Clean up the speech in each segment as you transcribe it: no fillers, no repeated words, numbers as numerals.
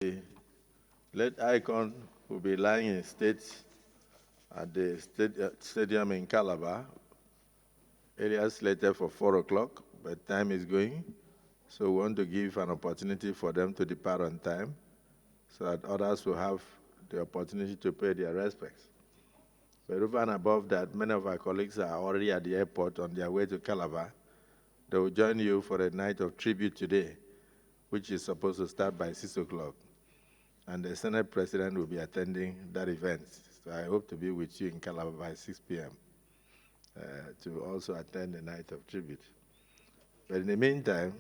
The late icon will be lying in state at the stadium in Calabar, area slated for 4 o'clock, but time is going. So we want to give an opportunity for them to depart on time so that others will have the opportunity to pay their respects. But over and above that, many of our colleagues are already at the airport on their way to Calabar. They will join you for a night of tribute today, which is supposed to start by 6 o'clock. And the Senate President will be attending that event. So I hope to be with you in Calabar by 6 p.m. To also attend the night of tribute. But in the meantime,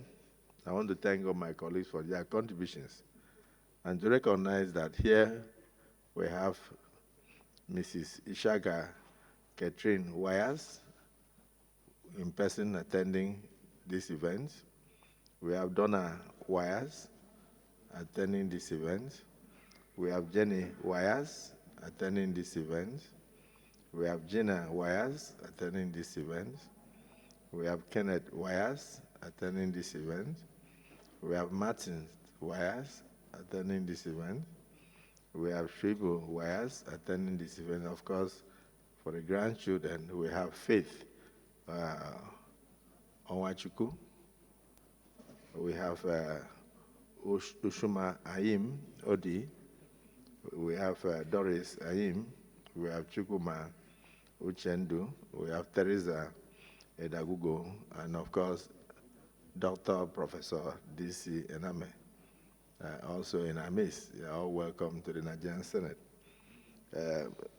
I want to thank all my colleagues for their contributions and to recognize that here we have Mrs. Ishaga Catherine Wires in person attending this event. We have Donna Wires attending this event. We have Jenny Wires attending this event. We have Gina Wires attending this event. We have Kenneth Wires attending this event. We have Martin Wires attending this event. We have Shribo Wires attending this event. Of course, for the grandchildren, we have Faith Onwachuku. We have Ushuma Ayim Odi. We have Doris Ayim. We have Chukuma Uchendu. We have Teresa Edagugo. And of course, Dr. Professor D.C. Ename. Also in our midst. You're all welcome to the Nigerian Senate.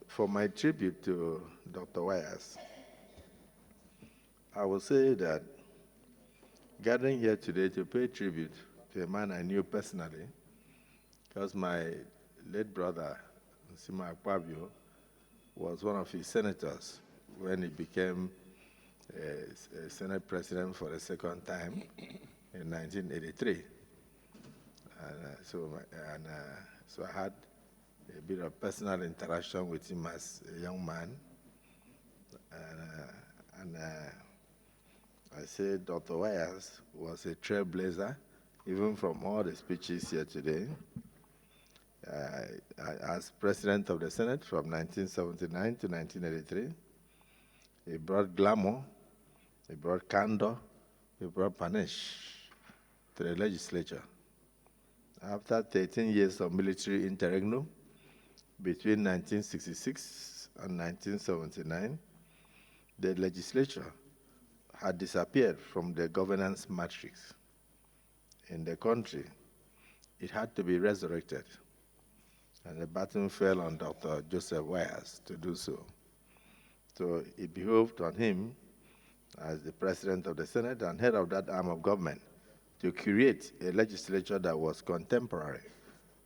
For my tribute to Dr. Wires, I will say that gathering here today to pay tribute to a man I knew personally, because my late brother, Nsima Akpabio, was one of his senators when he became a Senate President for the second time in 1983. So I had a bit of personal interaction with him as a young man. I say Dr. Wires was a trailblazer, even from all the speeches here today. As President of the Senate from 1979 to 1983, he brought glamour, he brought candor, he brought panache to the legislature. After 13 years of military interregnum between 1966 and 1979, the legislature had disappeared from the governance matrix in the country. It had to be resurrected, and the baton fell on Dr. Joseph Wires to do so. So it behoved on him, as the President of the Senate and head of that arm of government, to create a legislature that was contemporary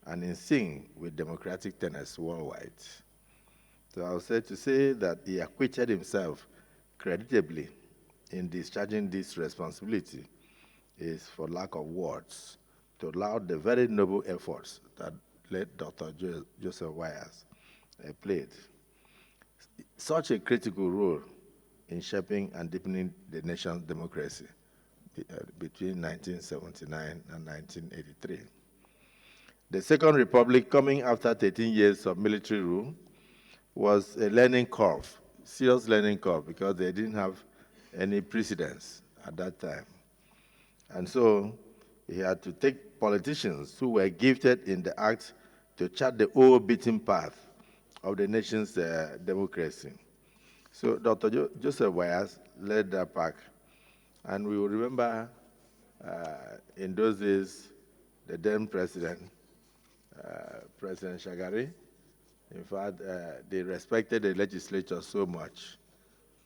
and in sync with democratic tenets worldwide. So I would say to say that he acquitted himself creditably in discharging this responsibility is, for lack of words, to laud the very noble efforts that late Dr. Joseph Wires played. Such a critical role in shaping and deepening the nation's democracy between 1979 and 1983. The Second Republic, coming after 13 years of military rule, was a learning curve, serious learning curve, because they didn't have any precedents at that time. And so he had to take politicians who were gifted in the act to chart the old beaten path of the nation's democracy. So Dr. Joseph Wires led that pack. And we will remember in those days, the then president, President Shagari, in fact, they respected the legislature so much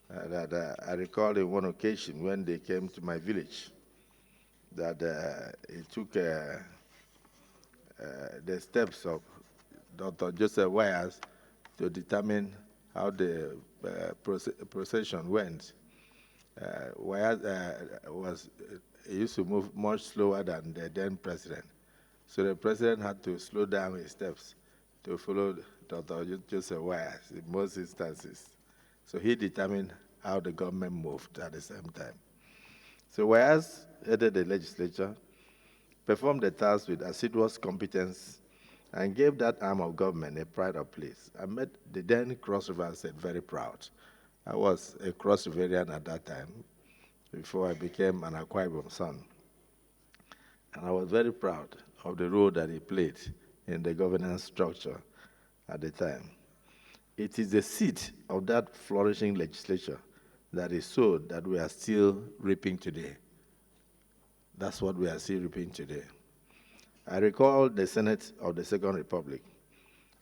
that I recall in one occasion when they came to my village, that it took the steps of Dr. Joseph Wires to determine how the procession went. Wires used to move much slower than the then president. So the president had to slow down his steps to follow Dr. Joseph Wires in most instances. So he determined how the government moved at the same time. So Wires headed the legislature, performed the task with assiduous competence and gave that arm of government a pride of place. I made the then Cross River State very proud. I was a Cross Riverian at that time, before I became an Akwa Ibom son. And I was very proud of the role that he played in the governance structure at the time. It is the seed of that flourishing legislature that is sowed that we are still reaping today. That's what we are still reaping today. I recall the Senate of the Second Republic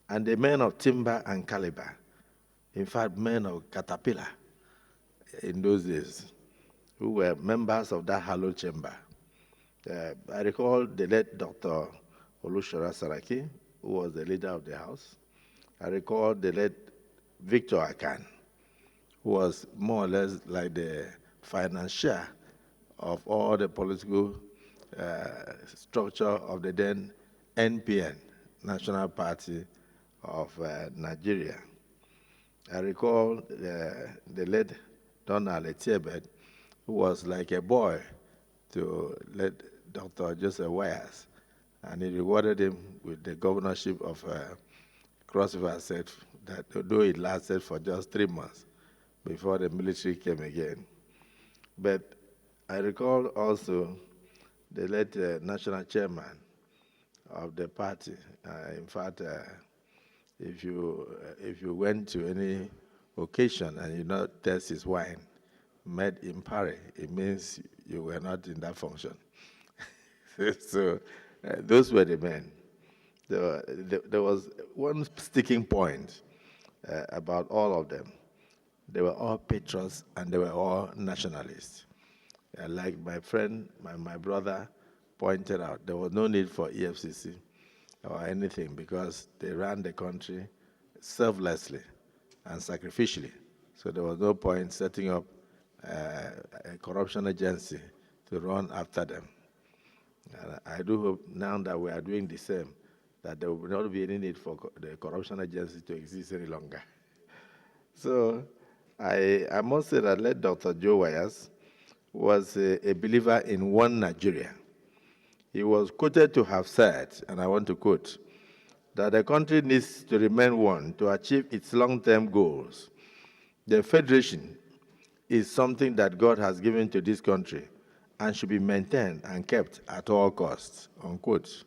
and the men of timber and caliber, in fact, men of caterpillar in those days, who were members of that hallowed chamber. I recall the late Dr. Olushara Saraki, who was the leader of the House. I recall the late Victor Akan, who was more or less like the financier of all the political structure of the then NPN, National Party of Nigeria. I recall the late Donald Etiebet, who was like a boy to late Dr. Joseph Wires, and he rewarded him with the governorship of Cross River State, that though it lasted for just 3 months before the military came again. But I recall also the late national chairman of the party. In fact, if you went to any occasion and you not taste his wine made in Paris, it means you were not in that function. So those were the men. There was one sticking point about all of them. They were all patriots and they were all nationalists. Like my friend, my brother pointed out, there was no need for EFCC or anything because they ran the country selflessly and sacrificially. So there was no point setting up a corruption agency to run after them. And I do hope now that we are doing the same, that there will not be any need for the corruption agency to exist any longer. So I must say that late Dr. Joe Wires was a believer in one Nigeria. He was quoted to have said, and I want to quote, that the country needs to remain one to achieve its long-term goals. The federation is something that God has given to this country and should be maintained and kept at all costs, unquote.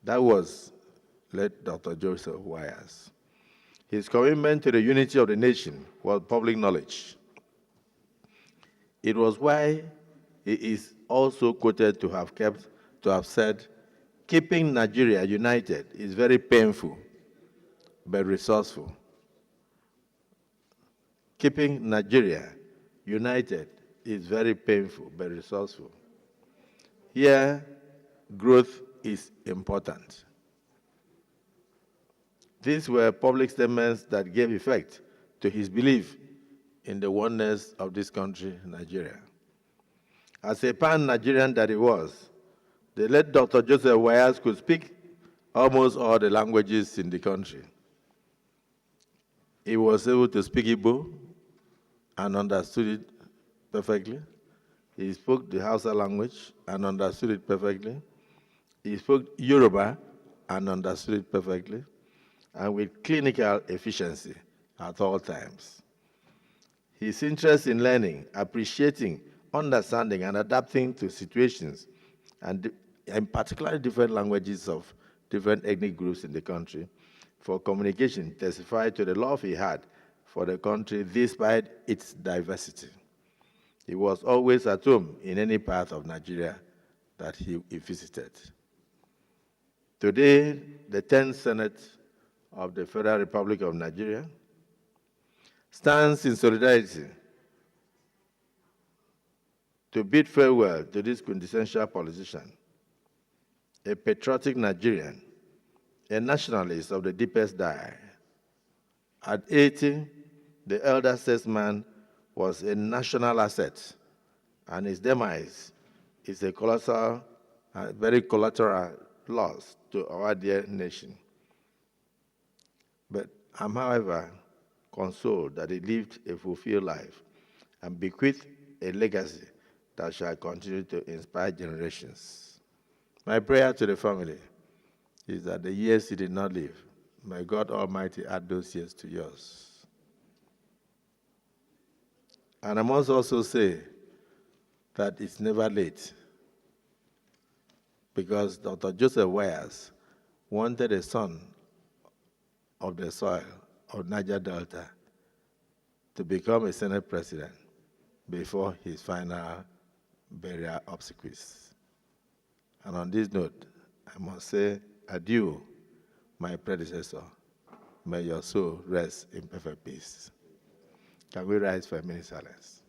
That was late Dr. Joseph Wires. His commitment to the unity of the nation was public knowledge. It was why he is also quoted to have said, keeping Nigeria united is very painful, but resourceful. Keeping Nigeria united is very painful, but resourceful. Here, growth is important. These were public statements that gave effect to his belief in the oneness of this country, Nigeria. As a pan-Nigerian that he was, the late Dr. Joseph Wires could speak almost all the languages in the country. He was able to speak Igbo and understood it perfectly. He spoke the Hausa language and understood it perfectly. He spoke Yoruba and understood it perfectly, and with clinical efficiency at all times. His interest in learning, appreciating, understanding, and adapting to situations, and in particular different languages of different ethnic groups in the country, for communication testified to the love he had for the country despite its diversity. He was always at home in any part of Nigeria that he visited. Today, the 10th Senate of the Federal Republic of Nigeria stands in solidarity to bid farewell to this quintessential politician, a patriotic Nigerian, a nationalist of the deepest dye. At 80, the elder statesman was a national asset, and his demise is a colossal, very collateral loss to our dear nation. But I'm, however, consoled that he lived a fulfilled life and bequeathed a legacy that shall continue to inspire generations. My prayer to the family is that the years you did not live, may God Almighty add those years to yours. And I must also say that it's never late, because Dr. Joseph Wires wanted a son of the soil of Niger Delta to become a Senate president before his final burial obsequies. And on this note, I must say adieu, my predecessor. May your soul rest in perfect peace. Can we rise for a minute silence?